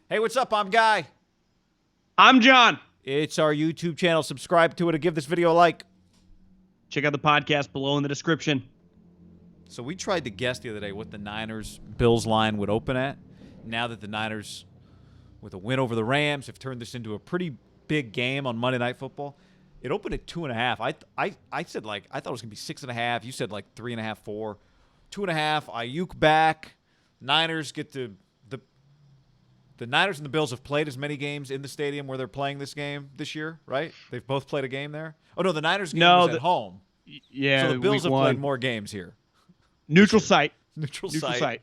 Hey, what's up? I'm Guy. I'm John. It's our YouTube channel. Subscribe to it and give this video a like. Check out the podcast below in the description. So we tried to guess the other day what the Niners-Bills line would open at. Now that the Niners, with a win over the Rams, have turned this into a pretty big game on Monday Night Football. It opened at 2.5. I said I thought it was gonna be 6.5. You said 3.5, 4, 2.5. Ayuk back. Niners get to the Niners and the Bills have played as many games in the stadium where they're playing this game this year, right? They've both played a game there. Oh no, the Niners game was at home. Yeah, so the Bills have week played one. more games here. Neutral site. Neutral site.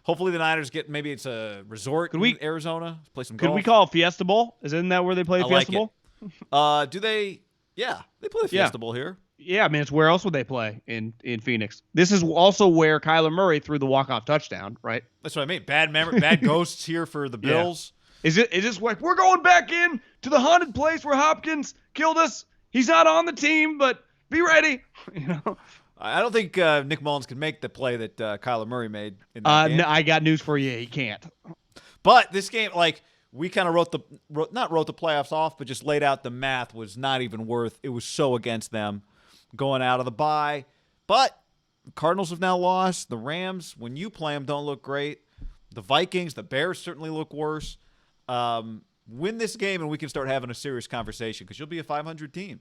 Hopefully the Niners get, maybe it's a resort in Arizona. Play some golf. Could we call it Fiesta Bowl? Isn't that where they play the Fiesta Bowl? Do they? Yeah, they play the Fiesta Bowl here. Yeah, I mean, it's where else would they play in Phoenix? This is also where Kyler Murray threw the walk-off touchdown, right? That's what I mean. Bad memory, bad ghosts here for the Bills. Yeah. Is this like we're going back in to the haunted place where Hopkins killed us? He's not on the team, but be ready. I don't think Nick Mullins can make the play that Kyler Murray made in that game. No, I got news for you. He can't. But this game, we kind of not wrote the playoffs off, but just laid out the math was not even worth. It was so against them going out of the bye. But the Cardinals have now lost. The Rams, when you play them, don't look great. The Vikings, the Bears certainly look worse. Win this game and we can start having a serious conversation because you'll be a 500 team.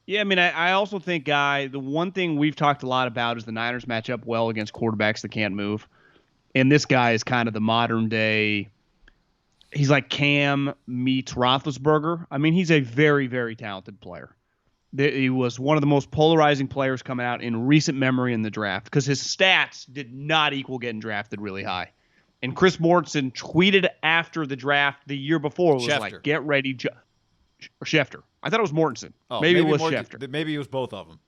Yeah, I mean, I also think, Guy, the one thing we've talked a lot about is the Niners match up well against quarterbacks that can't move. And this guy is kind of the modern day. He's like Cam meets Roethlisberger. I mean, he's a very, very talented player. He was one of the most polarizing players coming out in recent memory in the draft because his stats did not equal getting drafted really high. And Chris Mortensen tweeted after the draft the year before was like, "Get ready, Schefter." I thought it was Mortensen. Oh, maybe it was Schefter. Maybe it was both of them.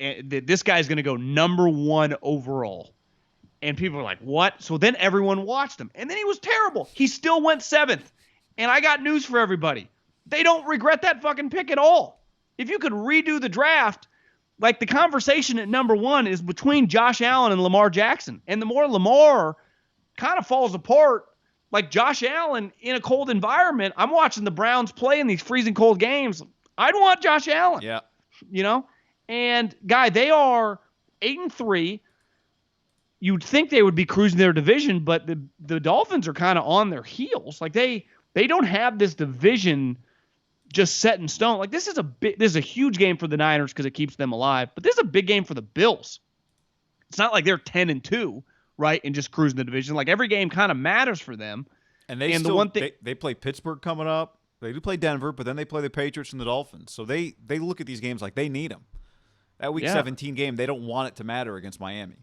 And this guy's going to go number 1 overall. And people are like, what? So then everyone watched him. And then he was terrible. He still went 7th. And I got news for everybody. They don't regret that fucking pick at all. If you could redo the draft, like the conversation at number 1 is between Josh Allen and Lamar Jackson. And the more Lamar kind of falls apart, like Josh Allen in a cold environment, I'm watching the Browns play in these freezing cold games. I'd want Josh Allen. Yeah. And Guy, they are 8-3. You'd think they would be cruising their division, but the Dolphins are kind of on their heels. Like they don't have this division just set in stone. Like this is a huge game for the Niners because it keeps them alive, but this is a big game for the Bills. It's not like they're 10-2, right, and just cruising the division. Like every game kind of matters for them. And they play Pittsburgh coming up. They do play Denver, but then they play the Patriots and the Dolphins. So they look at these games like they need them. That Week 17 game, they don't want it to matter against Miami.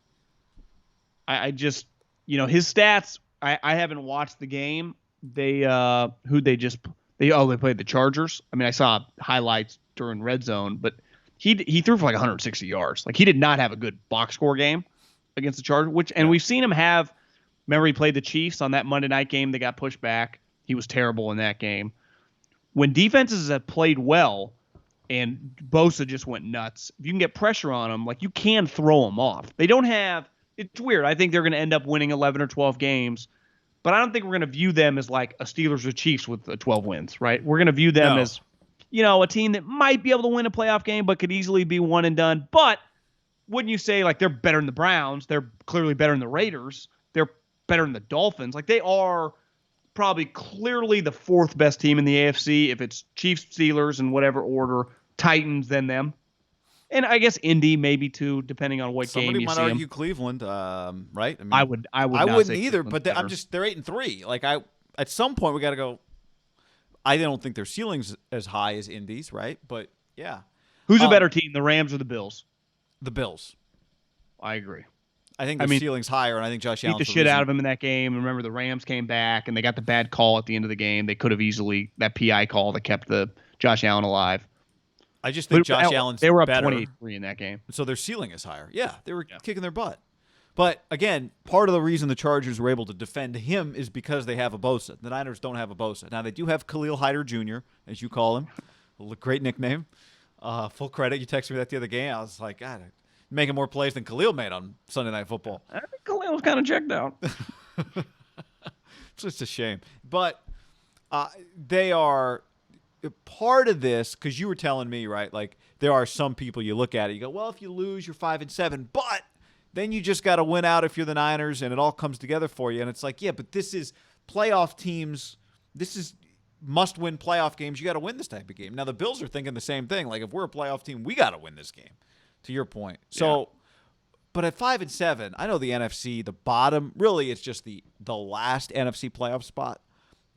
I just, his stats, I haven't watched the game. They played the Chargers. I mean, I saw highlights during Red Zone, but he threw for 160 yards. Like he did not have a good box score game against the Chargers, and we've seen him have. Remember, he played the Chiefs on that Monday night game. They got pushed back. He was terrible in that game. When defenses have played well and Bosa just went nuts, if you can get pressure on them, you can throw them off. They don't have – it's weird. I think they're going to end up winning 11 or 12 games, but I don't think we're going to view them as like a Steelers or Chiefs with 12 wins, right? We're going to view them as, a team that might be able to win a playoff game but could easily be one and done. But wouldn't you say they're better than the Browns? They're clearly better than the Raiders. They're better than the Dolphins. They are – probably clearly the 4th best team in the AFC. If it's Chiefs, Steelers, in whatever order, Titans, then them. And I guess Indy maybe too, depending on what game you see. Somebody might argue Cleveland, right? I wouldn't either, but they're 8-3. At some point we got to go. I don't think their ceiling's as high as Indy's, right? But yeah. Who's a better team, the Rams or the Bills? The Bills. I agree. I think the ceiling's higher, and I think Josh Allen beat the shit out of him in that game. Remember, the Rams came back, and they got the bad call at the end of the game. They could have easily – that PI call that kept the Josh Allen alive. I just think Josh Allen's better. They were up better. 23 in that game. So their ceiling is higher. Yeah, they were kicking their butt. But, again, part of the reason the Chargers were able to defend him is because they have a Bosa. The Niners don't have a Bosa. Now, they do have Khalil Hyder Jr., as you call him. A great nickname. Full credit. You texted me that the other game. I was like, God, making more plays than Khalil made on Sunday Night Football. I think Khalil was kind of checked out. It's just a shame. But they are part of this because you were telling me, right? Like there are some people you look at it, you go, well, if you lose, you're 5-7, but then you just got to win out if you're the Niners, and it all comes together for you. And it's like, yeah, but this is playoff teams. This is must-win playoff games. You got to win this type of game. Now the Bills are thinking the same thing. Like if we're a playoff team, we got to win this game. To your point, so. Yeah. But at 5-7, I know the NFC, the bottom, really it's just the last NFC playoff spot.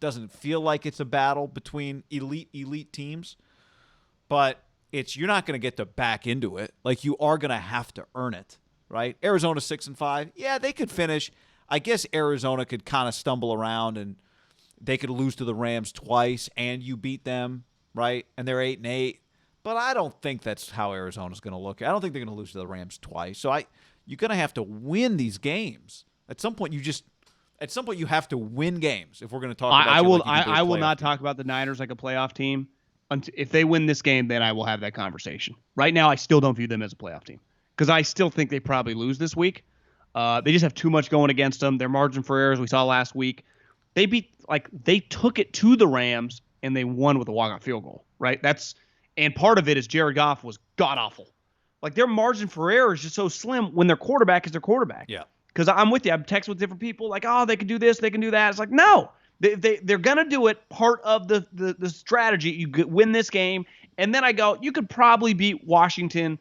Doesn't feel like it's a battle between elite teams, but you're not going to get to back into it. Like you are going to have to earn it, right? Arizona 6-5, yeah, they could finish. I guess Arizona could kind of stumble around and they could lose to the Rams twice and you beat them, right? And they're 8-8. But I don't think that's how Arizona's going to look. I don't think they're going to lose to the Rams twice. So you're going to have to win these games. At some point, you have to win games. If we're going to talk about, I will not talk about the Niners like a playoff team. If they win this game, then I will have that conversation. Right now, I still don't view them as a playoff team because I still think they probably lose this week. They just have too much going against them. Their margin for error, as we saw last week, they took it to the Rams and they won with a walk-on field goal. Right? And part of it is Jared Goff was god-awful. Like, their margin for error is just so slim when their quarterback is their quarterback. Yeah. Because I'm with you. I'm texting with different people like, oh, they can do this, they can do that. It's like, no. They're going to do it. Part of the strategy. You win this game. And then I go, you could probably beat Washington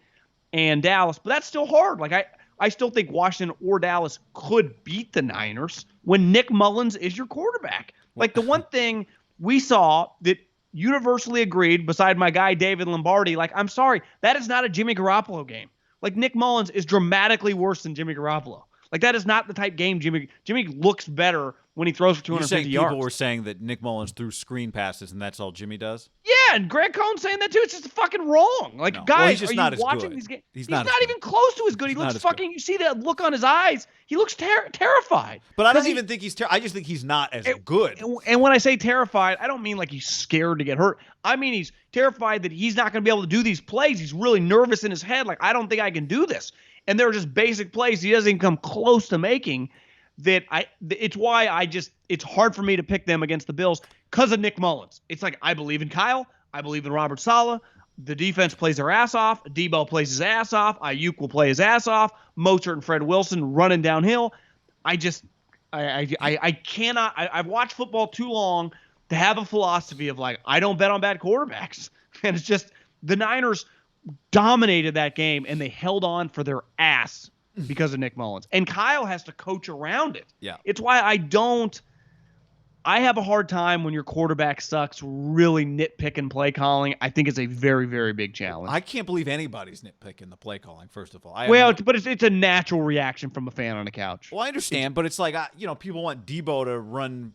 and Dallas. But that's still hard. Like, I still think Washington or Dallas could beat the Niners when Nick Mullins is your quarterback. Like, the one thing we saw that universally agreed, beside my guy David Lombardi, like, I'm sorry, that is not a Jimmy Garoppolo game. Like, Nick Mullins is dramatically worse than Jimmy Garoppolo. Like, that is not the type game Jimmy looks better when he throws for 250 yards. People were saying that Nick Mullins threw screen passes and that's all Jimmy does? Yeah, and Greg Cohn's saying that too. It's just fucking wrong. Like, no. Guys, are you watching these games? He's not even close to as good. He looks fucking, you see that look on his eyes. He looks terrified. But I don't even think he's I just think he's not as good. And when I say terrified, I don't mean like he's scared to get hurt. I mean he's terrified that he's not going to be able to do these plays. He's really nervous in his head. Like, I don't think I can do this. And they're just basic plays he doesn't even come close to making. It's why it's hard for me to pick them against the Bills because of Nick Mullins. It's like, I believe in Kyle. I believe in Robert Saleh. The defense plays their ass off. Debo plays his ass off. Ayuk will play his ass off. Mostert and Fred Wilson running downhill. I cannot. I've watched football too long to have a philosophy of like, I don't bet on bad quarterbacks. And it's just the Niners dominated that game and they held on for their ass because of Nick Mullins. And Kyle has to coach around it. Yeah. It's why I have a hard time when your quarterback sucks really nitpicking play calling. I think it's a very, very big challenge. I can't believe anybody's nitpicking the play calling, first of all. But it's a natural reaction from a fan on the couch. Well, I understand, but it's like, people want Debo to run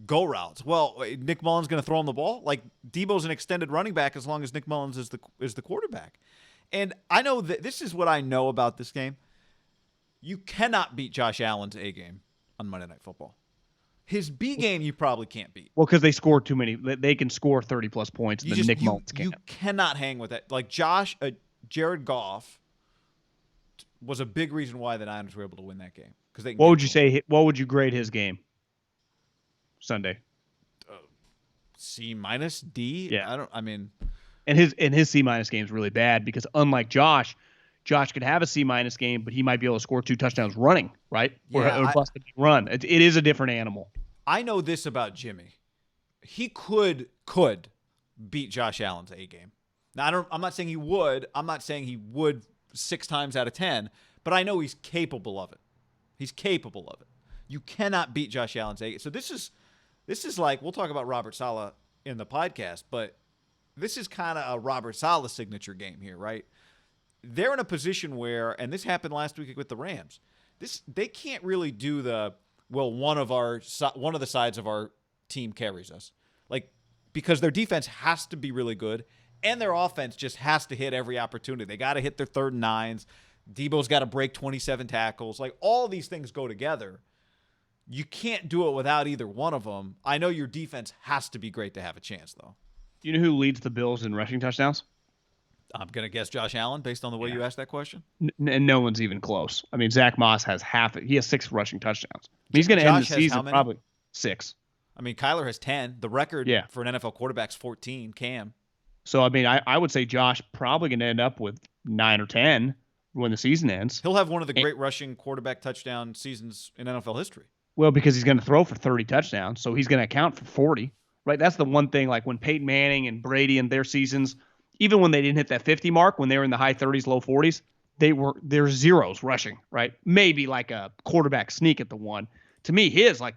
go routes. Well, Nick Mullins going to throw him the ball? Like, Debo's an extended running back as long as Nick Mullins is the quarterback. And I know that this is what I know about this game. You cannot beat Josh Allen's A game on Monday Night Football. His B game you probably can't beat. Well, because they score too many. They can score 30-plus points, and Nick Mullins can't. You cannot hang with that. Like, Jared Goff was a big reason why the Niners were able to win that game. What would you say? What would you grade his game Sunday? C minus, D? Yeah. And his C minus game is really bad because unlike Josh could have a C minus game, but he might be able to score 2 touchdowns running, right? Yeah, or bust a run. It is a different animal. I know this about Jimmy. He could beat Josh Allen's A game. Now, I'm not saying he would. I'm not saying he would 6 times out of 10, but I know he's capable of it. He's capable of it. You cannot beat Josh Allen's A game. So this is like, we'll talk about Robert Saleh in the podcast, but this is kind of a Robert Saleh signature game here, right? They're in a position where, and this happened last week with the Rams, they can't really do one of the sides of our team carries us. Like, because their defense has to be really good and their offense just has to hit every opportunity. They got to hit their 3rd and 9s. Debo's got to break 27 tackles. Like, all these things go together. You can't do it without either one of them. I know your defense has to be great to have a chance, though. You know who leads the Bills in rushing touchdowns? I'm going to guess Josh Allen based on the way you asked that question. And no one's even close. I mean, Zach Moss has he has 6 rushing touchdowns. He's going to end the season probably 6. I mean, Kyler has 10. The record Yeah. for an NFL quarterback's 14. Cam. So, I mean, I would say Josh probably going to end up with 9 or 10 when the season ends. He'll have one of the And, great rushing quarterback touchdown seasons in NFL history. well, because he's going to throw for 30 touchdowns, so he's going to account for 40, right? That's the one thing, like when Peyton Manning and Brady and their seasons, even when they didn't hit that 50 mark, when they were in the high 30s, low 40s, they're zeros rushing, right? Maybe like a quarterback sneak at the one. To me,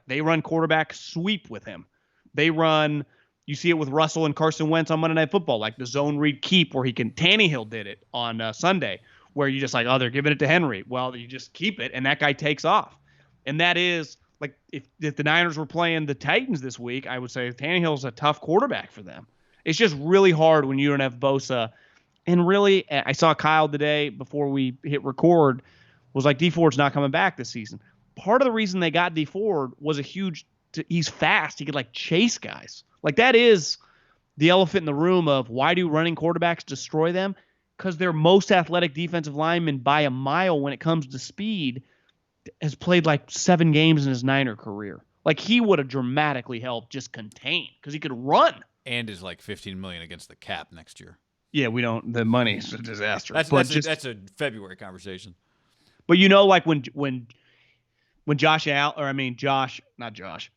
they run quarterback sweep with him. They run, you see it with Russell and Carson Wentz on Monday Night Football, like the zone read keep where Tannehill did it on Sunday, where you just like, oh, they're giving it to Henry. Well, you just keep it, and that guy takes off. And that is, like, if the Niners were playing the Titans this week, I would say Tannehill's a tough quarterback for them. It's just really hard when you don't have Bosa. And really, I saw Kyle today before we hit record, was like, D Ford's not coming back this season. Part of the reason they got D Ford was he's fast. He could like chase guys. Like that is the elephant in the room of why do running quarterbacks destroy them? Because their most athletic defensive lineman by a mile when it comes to speed has played like 7 games in his Niner career. Like he would have dramatically helped just contain because he could run. And is like $15 million against the cap next year. Yeah, we don't. The money's a disaster. That's a February conversation. But like when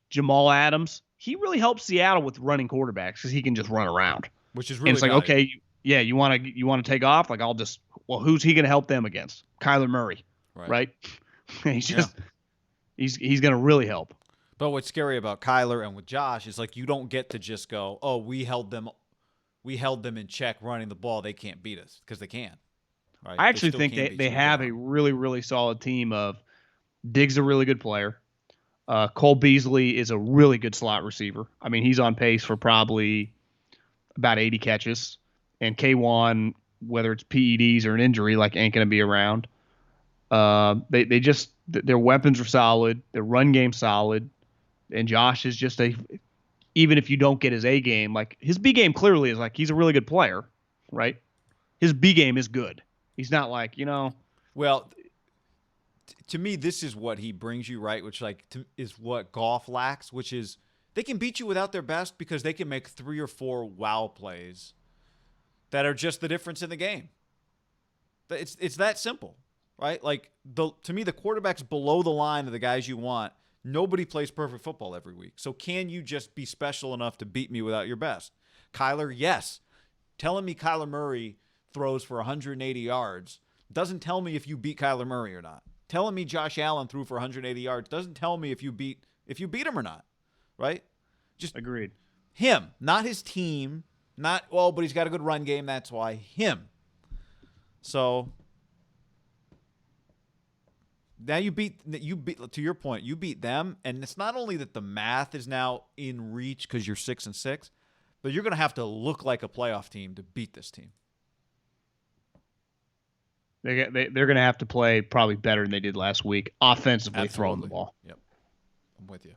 Jamal Adams, he really helps Seattle with running quarterbacks because he can just run around. Which is really. And it's like, okay, yeah, you want to take off? Like who's he going to help them against? Kyler Murray, right? He's he's going to really help. But what's scary about Kyler and with Josh is like you don't get to just go, oh, we held them in check running the ball. They can't beat us because they can. Right? I actually think they have a really, really solid team of Diggs, a really good player. Cole Beasley is a really good slot receiver. I mean, he's on pace for probably about 80 catches. And K1, whether it's PEDs or an injury, like ain't going to be around. Their weapons are solid. Their run game solid. And Josh is just even if you don't get his A game, like his B game clearly is like he's a really good player, right? His B game is good. He's not like, Well, to me, this is what he brings you, right? Which is what golf lacks, which is they can beat you without their best because they can make 3 or 4 wow plays that are just the difference in the game. It's that simple, right? Like to me, the quarterback's below the line of the guys you want. Nobody plays perfect football every week. So can you just be special enough to beat me without your best? Kyler, yes. Telling me Kyler Murray throws for 180 yards doesn't tell me if you beat Kyler Murray or not. Telling me Josh Allen threw for 180 yards doesn't tell me if you beat him or not, right? Just agreed. Him, not his team. Not, but he's got a good run game. That's why him. So now you beat to your point. You beat them, and it's not only that the math is now in reach because you're 6-6, but you're going to have to look like a playoff team to beat this team. They're going to have to play probably better than they did last week, offensively. Absolutely. Throwing the ball. Yep, I'm with you.